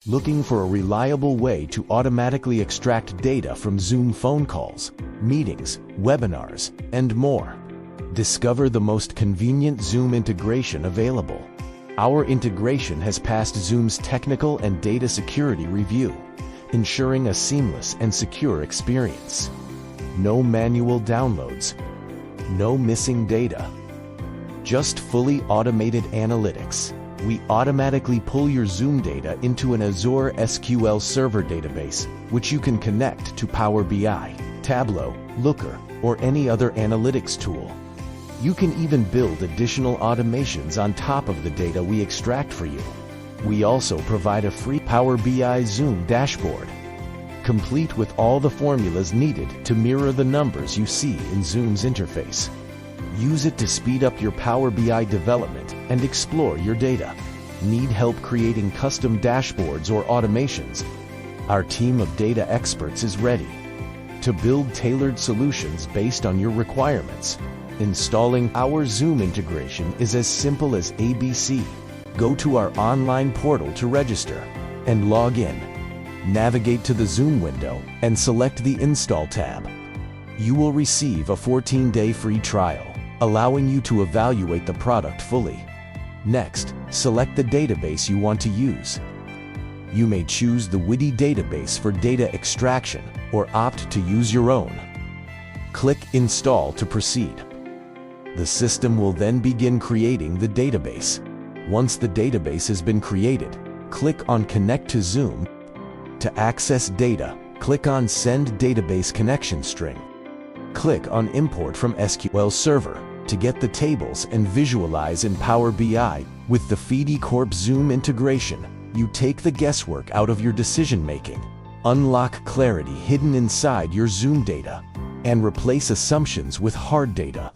Looking for a reliable way to automatically extract data from Zoom phone calls, meetings, webinars, and more? Discover the most convenient Zoom integration available. Our integration has passed Zoom's technical and data security review, ensuring a seamless and secure experience. No manual downloads, no missing data, just fully automated analytics. We automatically pull your Zoom data into an Azure SQL Server database, which you can connect to Power BI, Tableau, Looker, or any other analytics tool. You can even build additional automations on top of the data we extract for you. We also provide a free Power BI Zoom dashboard, complete with all the formulas needed to mirror the numbers you see in Zoom's interface. Use it to speed up your Power BI development and explore your data. Need help creating custom dashboards or automations? Our team of data experts is ready to build tailored solutions based on your requirements. Installing our Zoom integration is as simple as ABC. Go to our online portal to register and log in. Navigate to the Zoom window and select the Install tab. You will receive a 14-day free trial, allowing you to evaluate the product fully. Next, select the database you want to use. You may choose the Witty database for data extraction or opt to use your own. Click Install to proceed. The system will then begin creating the database. Once the database has been created, click on Connect to Zoom. To access data, click on Send Database Connection String. Click on Import from SQL Server to get the tables and visualize in Power BI. With the FIDI Corp Zoom integration, you take the guesswork out of your decision-making, unlock clarity hidden inside your Zoom data, and replace assumptions with hard data.